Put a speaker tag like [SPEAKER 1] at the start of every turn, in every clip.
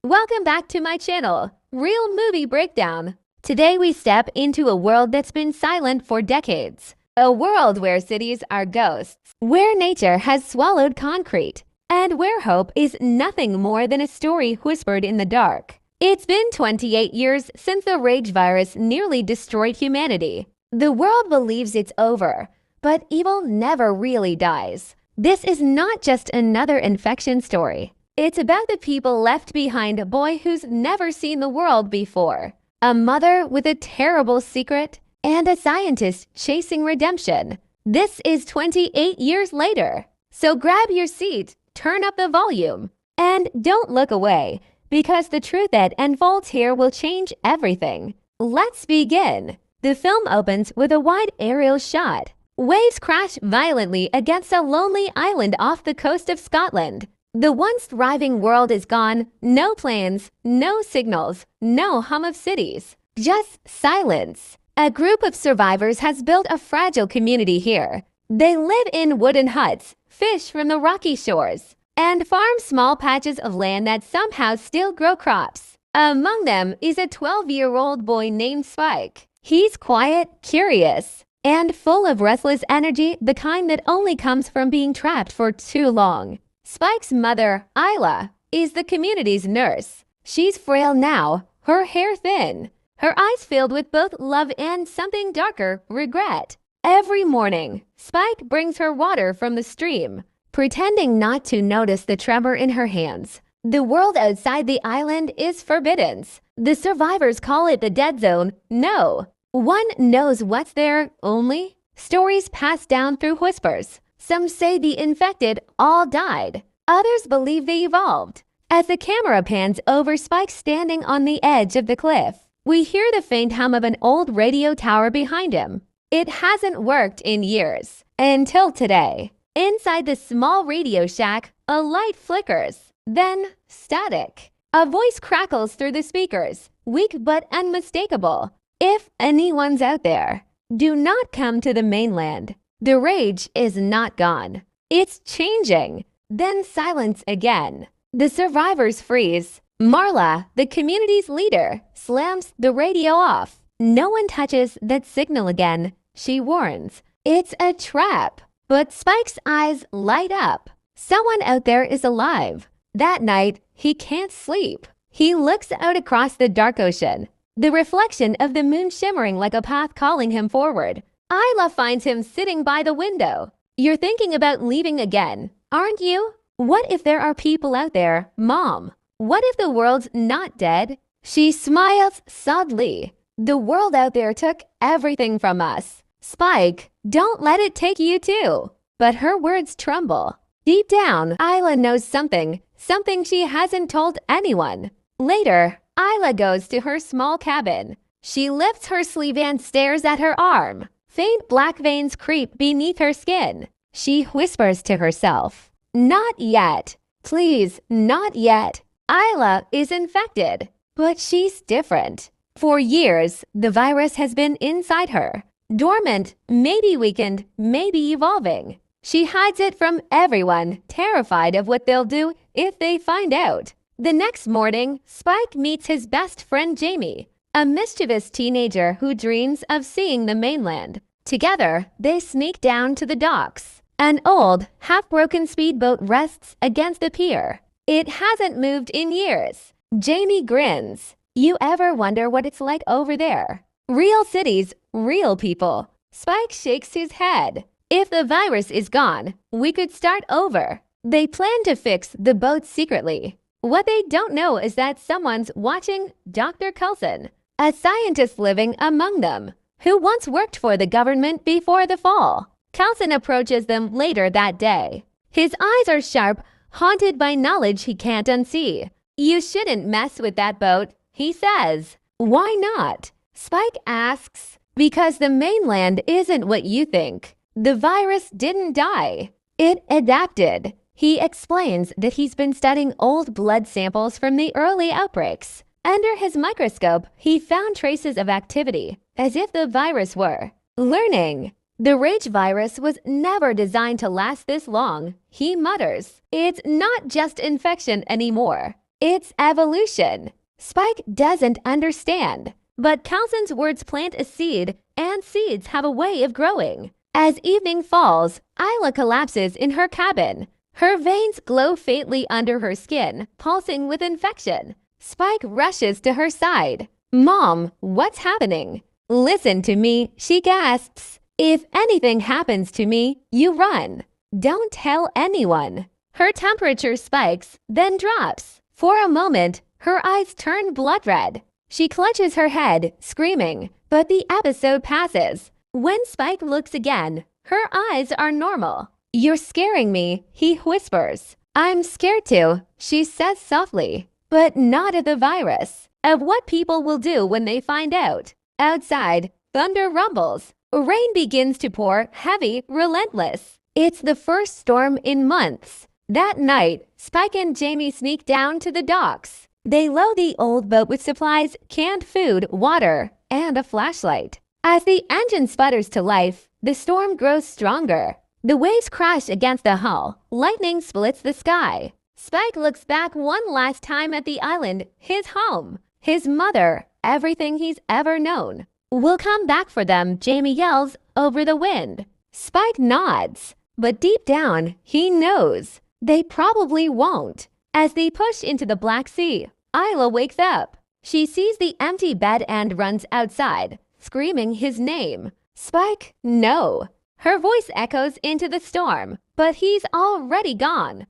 [SPEAKER 1] Welcome back to my channel, Real Movie Breakdown. Today we step into a world that's been silent for decades. A world where cities are ghosts, where nature has swallowed concrete, and where hope is nothing more than a story whispered in the dark. It's been 28 years since the rage virus nearly destroyed humanity. The world believes it's over, but evil never really dies. This is not just another infection story. It's about the people left behind a boy who's never seen the world before, a mother with a terrible secret, and a scientist chasing redemption. This is 28 years later. So grab your seat, turn up the volume, and don't look away, because the truth that unfolds here will change everything. Let's begin. The film opens with a wide aerial shot. Waves crash violently against a lonely island off the coast of Scotland. The once thriving world is gone. No planes, no signals, no hum of cities. Just silence. A group of survivors has built a fragile community here. They live in wooden huts, fish from the rocky shores, and farm small patches of land that somehow still grow crops. Among them is a 12-year-old boy named Spike. He's quiet, curious, and full of restless energy, the kind that only comes from being trapped for too long. Spike's mother, Isla, is the community's nurse. She's frail now, her hair thin, her eyes filled with both love and something darker, regret. Every morning, Spike brings her water from the stream, pretending not to notice the tremor in her hands. The world outside the island is forbidden. The survivors call it the dead zone. No one knows what's there, only stories passed down through whispers. Some say the infected all died. Others believe they evolved. As the camera pans over Spike standing on the edge of the cliff, we hear the faint hum of an old radio tower behind him. It hasn't worked in years, until today. Inside the small radio shack, a light flickers, then static. A voice crackles through the speakers, weak but unmistakable. If anyone's out there, do not come to the mainland. The rage is not gone. It's changing. Then silence again. The survivors freeze. Marla, the community's leader, slams the radio off. No one touches that signal again. She warns. It's a trap. But Spike's eyes light up. Someone out there is alive. That night, he can't sleep. He looks out across the dark ocean, the reflection of the moon shimmering like a path calling him forward. Isla finds him sitting by the window. You're thinking about leaving again, aren't you? What if there are people out there, Mom? What if the world's not dead? She smiles sadly. The world out there took everything from us. Spike, don't let it take you too. But her words tremble. Deep down, Isla knows something she hasn't told anyone. Later, Isla goes to her small cabin. She lifts her sleeve and stares at her arm. Faint black veins creep beneath her skin. She whispers to herself, "Not yet. Please, not yet." Isla is infected, but she's different. For years, the virus has been inside her, dormant, maybe weakened, maybe evolving. She hides it from everyone, terrified of what they'll do if they find out. The next morning, Spike meets his best friend Jamie, a mischievous teenager who dreams of seeing the mainland. Together, they sneak down to the docks. An old, half-broken speedboat rests against the pier. It hasn't moved in years. Jamie grins. You ever wonder what it's like over there? Real cities, real people. Spike shakes his head. If the virus is gone, we could start over. They plan to fix the boat secretly. What they don't know is that someone's watching Dr. Coulson, a scientist living among them, who once worked for the government before the fall. Coulson approaches them later that day. His eyes are sharp, haunted by knowledge he can't unsee. You shouldn't mess with that boat, he says. Why not? Spike asks. Because the mainland isn't what you think. The virus didn't die. It adapted. He explains that he's been studying old blood samples from the early outbreaks. Under his microscope, he found traces of activity, as if the virus were learning. The rage virus was never designed to last this long, he mutters. It's not just infection anymore. It's evolution. Spike doesn't understand. But Coulson's words plant a seed, and seeds have a way of growing. As evening falls, Isla collapses in her cabin. Her veins glow faintly under her skin, pulsing with infection. Spike rushes to her side. "Mom, what's happening?" "Listen to me," she gasps. "If anything happens to me, you run. Don't tell anyone." Her temperature spikes, then drops. For a moment, her eyes turn blood red. She clutches her head, screaming, but the episode passes. When Spike looks again, her eyes are normal. "You're scaring me," he whispers. "I'm scared too," she says softly. But not of the virus, of what people will do when they find out. Outside, thunder rumbles. Rain begins to pour, heavy, relentless. It's the first storm in months. That night, Spike and Jamie sneak down to the docks. They load the old boat with supplies, canned food, water, and a flashlight. As the engine sputters to life, the storm grows stronger. The waves crash against the hull. Lightning splits the sky. Spike looks back one last time at the island, his home, his mother, everything he's ever known. "We'll come back for them," Jamie yells over the wind. Spike nods, but deep down, he knows they probably won't. As they push into the Black Sea, Isla wakes up. She sees the empty bed and runs outside, screaming his name. "Spike, no." Her voice echoes into the storm, but he's already gone.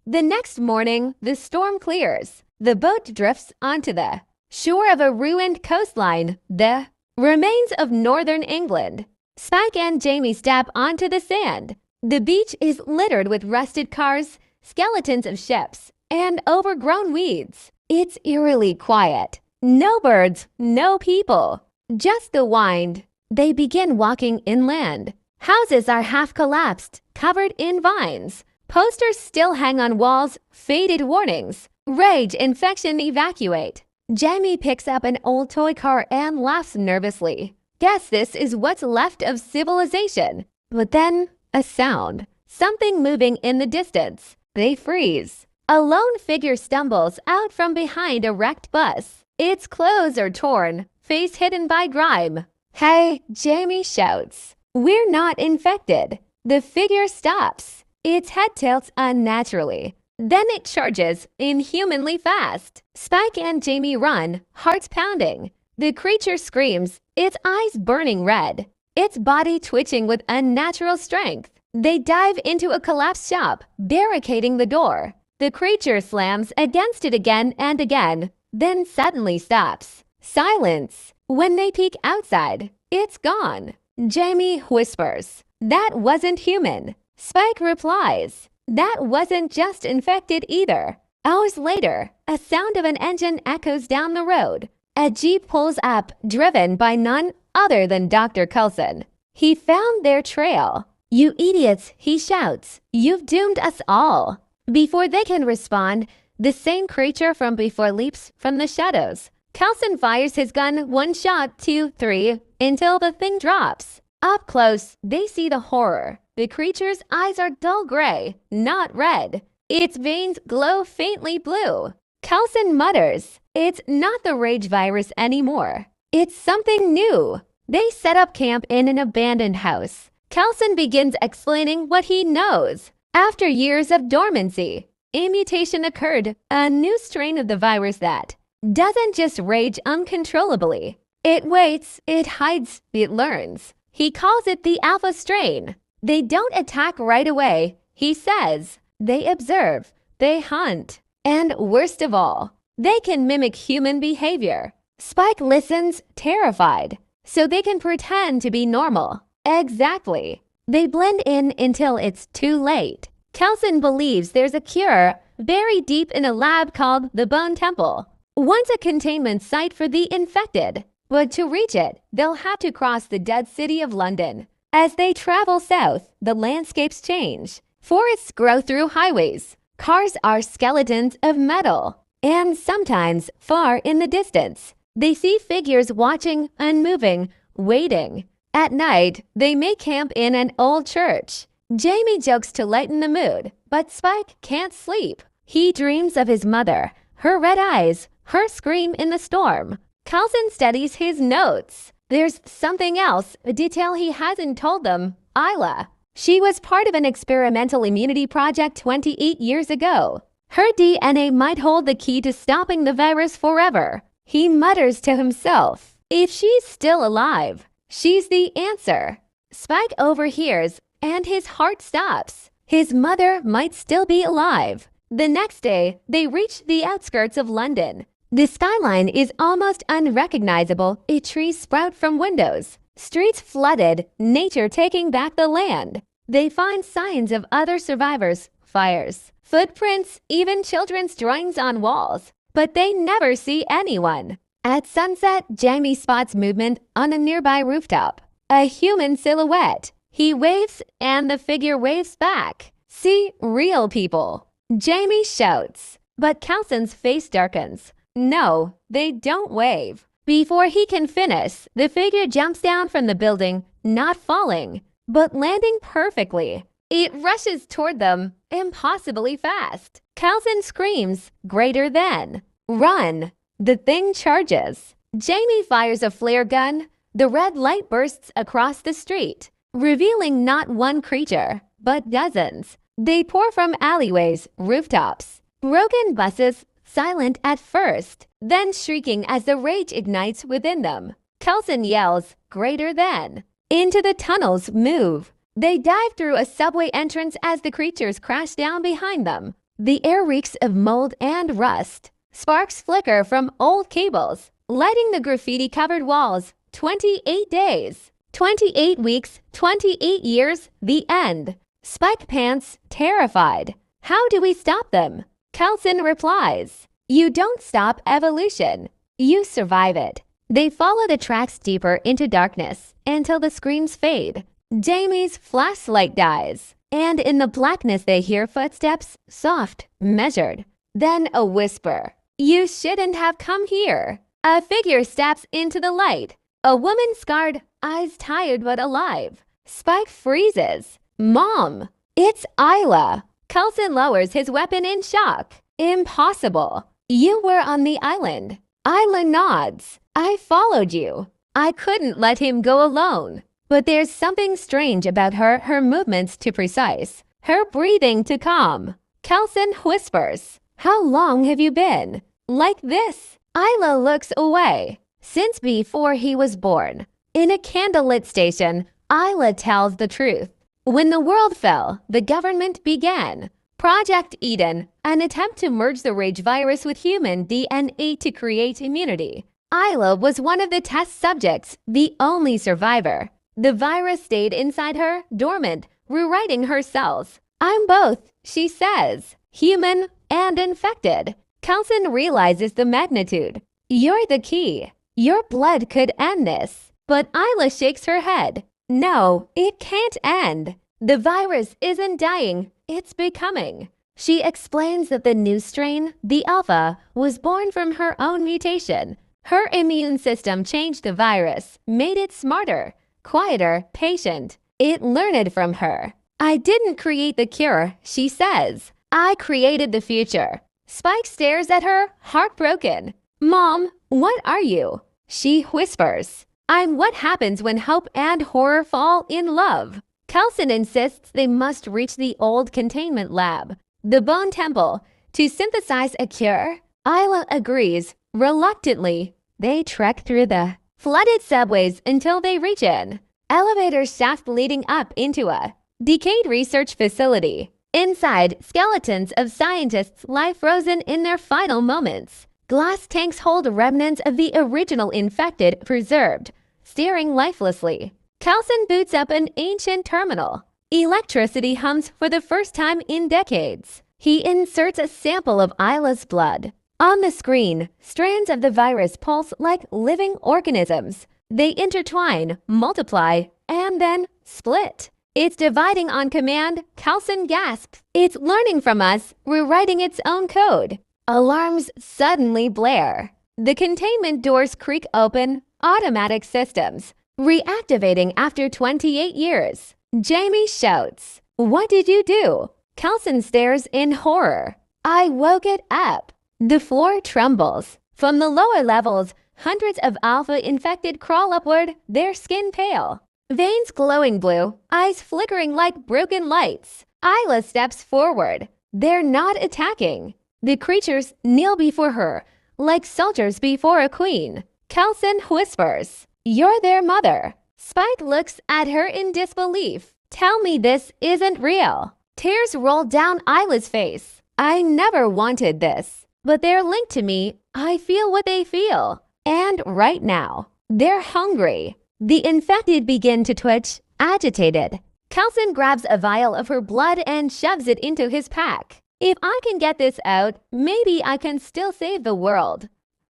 [SPEAKER 1] The next morning, the storm clears. The boat drifts onto the shore of a ruined coastline, the remains of northern England. Spike and Jamie step onto the sand. The beach is littered with rusted cars, skeletons of ships, and overgrown weeds. It's eerily quiet. No birds, no people, just the wind. They begin walking inland. Houses are half collapsed, covered in vines. Posters still hang on walls, faded warnings. Rage, infection, evacuate. Jamie picks up an old toy car and laughs nervously. Guess this is what's left of civilization. But then, a sound. Something moving in the distance. They freeze. A lone figure stumbles out from behind a wrecked bus. Its clothes are torn, face hidden by grime. "Hey," Jamie shouts. "We're not infected." The figure stops. Its head tilts unnaturally. Then it charges inhumanly fast. Spike and Jamie run, hearts pounding. The creature screams, its eyes burning red, its body twitching with unnatural strength. They dive into a collapsed shop, barricading the door. The creature slams against it again and again, then suddenly stops. Silence. When they peek outside, it's gone. Jamie whispers, "That wasn't human." Spike replies, "That wasn't just infected either." Hours later, a sound of an engine echoes down the road. A jeep pulls up, driven by none other than Dr. Coulson. He found their trail. "You idiots," he shouts. "You've doomed us all." Before they can respond, the same creature from before leaps from the shadows. Coulson fires his gun 1 shot, 2, 3, until the thing drops. Up close, they see the horror. The creature's eyes are dull gray, not red. Its veins glow faintly blue. Coulson mutters, "It's not the rage virus anymore. It's something new." They set up camp in an abandoned house. Coulson begins explaining what he knows. After years of dormancy, a mutation occurred, a new strain of the virus that doesn't just rage uncontrollably. It waits, it hides, it learns. He calls it the alpha strain. They don't attack right away, he says. They observe, they hunt, and worst of all, they can mimic human behavior. Spike listens, terrified, so they can pretend to be normal. Exactly. They blend in until it's too late. Coulson believes there's a cure buried deep in a lab called the Bone Temple, once a containment site for the infected. But to reach it, they'll have to cross the dead city of London. As they travel south, the landscapes change. Forests grow through highways. Cars are skeletons of metal. And sometimes, far in the distance, they see figures watching, unmoving, waiting. At night, they may camp in an old church. Jamie jokes to lighten the mood, but Spike can't sleep. He dreams of his mother, her red eyes, her scream in the storm. Coulson studies his notes. There's something else, a detail he hasn't told them. Isla. She was part of an experimental immunity project 28 years ago. Her DNA might hold the key to stopping the virus forever. He mutters to himself, if she's still alive, she's the answer. Spike overhears, and his heart stops. His mother might still be alive. The next day, they reach the outskirts of London. The skyline is almost unrecognizable. Trees sprout from windows. Streets flooded, nature taking back the land. They find signs of other survivors, fires, footprints, even children's drawings on walls. But they never see anyone. At sunset, Jamie spots movement on a nearby rooftop. A human silhouette. He waves and the figure waves back. See, real people. Jamie shouts, but Coulson's face darkens. No, they don't wave. Before he can finish, the figure jumps down from the building, not falling, but landing perfectly. It rushes toward them, impossibly fast. Coulson screams, greater than. Run! The thing charges. Jamie fires a flare gun. The red light bursts across the street, revealing not one creature, but dozens. They pour from alleyways, rooftops, broken buses, silent at first, then shrieking as the rage ignites within them. Coulson yells, greater than. Into the tunnels move. They dive through a subway entrance as the creatures crash down behind them. The air reeks of mold and rust. Sparks flicker from old cables, lighting the graffiti-covered walls. 28 days, 28 weeks, 28 years, the end. Spike pants, terrified. How do we stop them? Coulson replies, you don't stop evolution. You survive it. They follow the tracks deeper into darkness until the screams fade. Jamie's flashlight dies, and in the blackness they hear footsteps, soft, measured. Then a whisper. You shouldn't have come here. A figure steps into the light. A woman scarred, eyes tired but alive. Spike freezes. Mom! It's Isla. Coulson lowers his weapon in shock. Impossible. You were on the island. Isla nods. I followed you. I couldn't let him go alone. But there's something strange about her movements too precise, her breathing too calm. Coulson whispers, how long have you been? Like this. Isla looks away. Since before he was born. In a candlelit station, Isla tells the truth. When the world fell, the government began. Project Eden, an attempt to merge the rage virus with human DNA to create immunity. Isla was one of the test subjects, the only survivor. The virus stayed inside her, dormant, rewriting her cells. I'm both, she says, human and infected. Coulson realizes the magnitude. You're the key. Your blood could end this. But Isla shakes her head. No, it can't end. The virus isn't dying, it's becoming. She explains that the new strain, the Alpha, was born from her own mutation. Her immune system changed the virus, made it smarter, quieter, patient. It learned from her. I didn't create the cure, she says. I created the future. Spike stares at her, heartbroken. Mom, what are you? She whispers. I'm what happens when hope and horror fall in love. Coulson insists they must reach the old containment lab, the Bone Temple, to synthesize a cure. Isla agrees, reluctantly. They trek through the flooded subways until they reach an elevator shaft leading up into a decayed research facility. Inside, skeletons of scientists lie frozen in their final moments. Glass tanks hold remnants of the original infected preserved, staring lifelessly. Coulson boots up an ancient terminal. Electricity hums for the first time in decades. He inserts a sample of Isla's blood. On the screen, strands of the virus pulse like living organisms. They intertwine, multiply, and then split. It's dividing on command, Coulson gasps. It's learning from us, rewriting its own code. Alarms suddenly blare. The containment doors creak open, automatic systems, reactivating after 28 years. Jamie shouts, "What did you do?" Coulson stares in horror. I woke it up. The floor trembles. From the lower levels, hundreds of alpha-infected crawl upward, their skin pale. Veins glowing blue, eyes flickering like broken lights. Isla steps forward. They're not attacking. The creatures kneel before her, like soldiers before a queen. Kelson whispers, "You're their mother." Spike looks at her in disbelief. "Tell me this isn't real." Tears roll down Isla's face. "I never wanted this, but they're linked to me. I feel what they feel. And right now, they're hungry." The infected begin to twitch, agitated. Kelson grabs a vial of her blood and shoves it into his pack. "If I can get this out, maybe I can still save the world."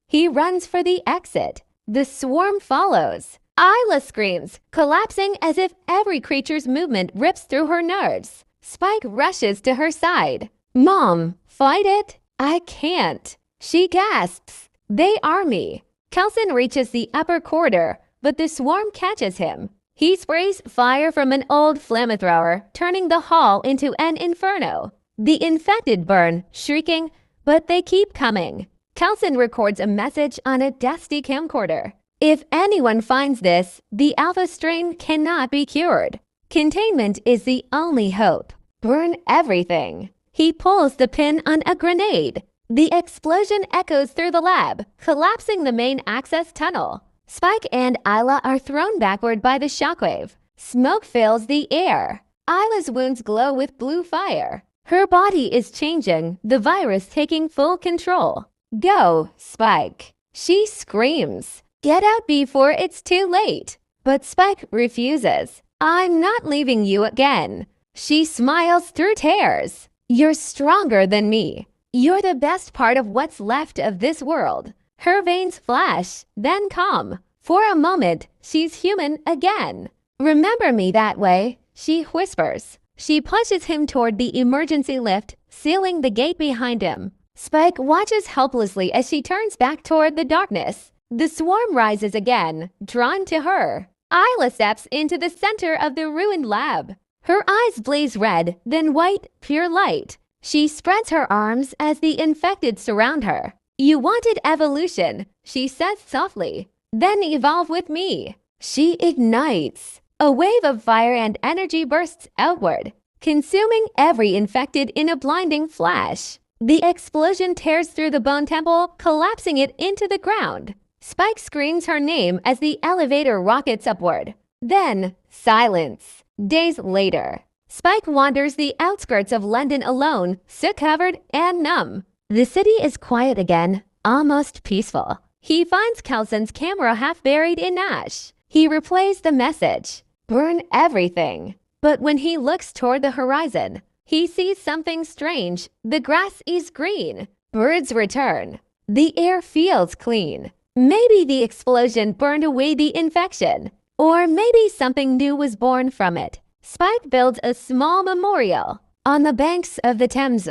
[SPEAKER 1] He runs for the exit. The swarm follows. Isla screams, collapsing as if every creature's movement rips through her nerves. Spike rushes to her side. "Mom, fight it." "I can't." She gasps. "They are me." Kelson reaches the upper corridor, but the swarm catches him. He sprays fire from an old flamethrower, turning the hall into an inferno. The infected burn, shrieking, but they keep coming. Kelson records a message on a dusty camcorder. "If anyone finds this, the alpha strain cannot be cured. Containment is the only hope. Burn everything." He pulls the pin on a grenade. The explosion echoes through the lab, collapsing the main access tunnel. Spike and Isla are thrown backward by the shockwave. Smoke fills the air. Isla's wounds glow with blue fire. Her body is changing, the virus taking full control. "Go, Spike." She screams. "Get out before it's too late." But Spike refuses. "I'm not leaving you again." She smiles through tears. "You're stronger than me. You're the best part of what's left of this world." Her veins flash, then calm. For a moment, she's human again. "Remember me that way," she whispers. She pushes him toward the emergency lift, sealing the gate behind him. Spike watches helplessly as she turns back toward the darkness. The swarm rises again, drawn to her. Isla steps into the center of the ruined lab. Her eyes blaze red, then white, pure light. She spreads her arms as the infected surround her. "You wanted evolution," she says softly. "Then evolve with me." She ignites. A wave of fire and energy bursts outward, consuming every infected in a blinding flash. The explosion tears through the bone temple, collapsing it into the ground. Spike screams her name as the elevator rockets upward. Then, silence. Days later, Spike wanders the outskirts of London alone, soot-covered and numb. The city is quiet again, almost peaceful. He finds Kelson's camera half buried in ash. He replays the message, "Burn everything." But when he looks toward the horizon, he sees something strange. The grass is green. Birds return. The air feels clean. Maybe the explosion burned away the infection. Or maybe something new was born from it. Spike builds a small memorial on the banks of the Thames,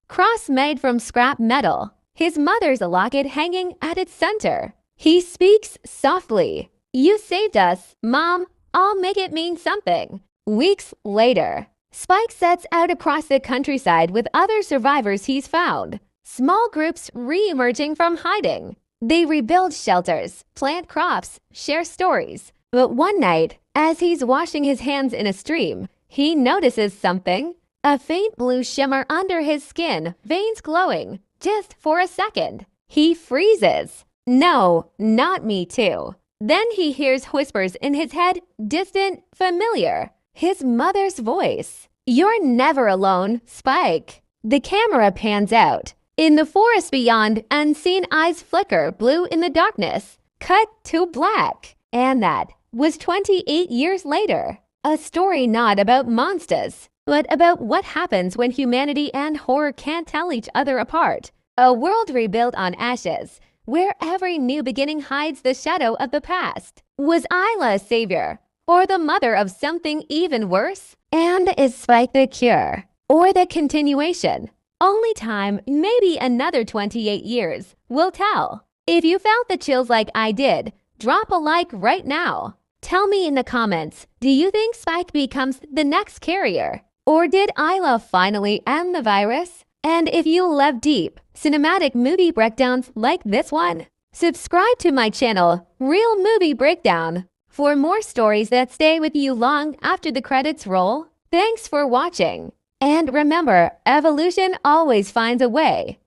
[SPEAKER 1] cross made from scrap metal. His mother's locket hanging at its center. He speaks softly. "You saved us, Mom. I'll make it mean something." Weeks later, Spike sets out across the countryside with other survivors he's found. Small groups re-emerging from hiding. They rebuild shelters, plant crops, share stories. But one night, as he's washing his hands in a stream, he notices something. A faint blue shimmer under his skin, veins glowing. Just for a second. He freezes. "No, not me too." Then he hears whispers in his head, distant, familiar. His mother's voice. "You're never alone, Spike." The camera pans out. In the forest beyond, unseen eyes flicker blue in the darkness. Cut to black. And that was 28 years later. A story not about monsters, but about what happens when humanity and horror can't tell each other apart. A world rebuilt on ashes, where every new beginning hides the shadow of the past. Was Isla a savior, or the mother of something even worse? And is Spike the cure, or the continuation? Only time, maybe another 28 years, will tell. If you felt the chills like I did, drop a like right now. Tell me in the comments, do you think Spike becomes the next carrier? Or did Isla finally end the virus? And if you love deep, cinematic movie breakdowns like this one, subscribe to my channel, Real Movie Breakdown, for more stories that stay with you long after the credits roll. Thanks for watching. And remember, evolution always finds a way.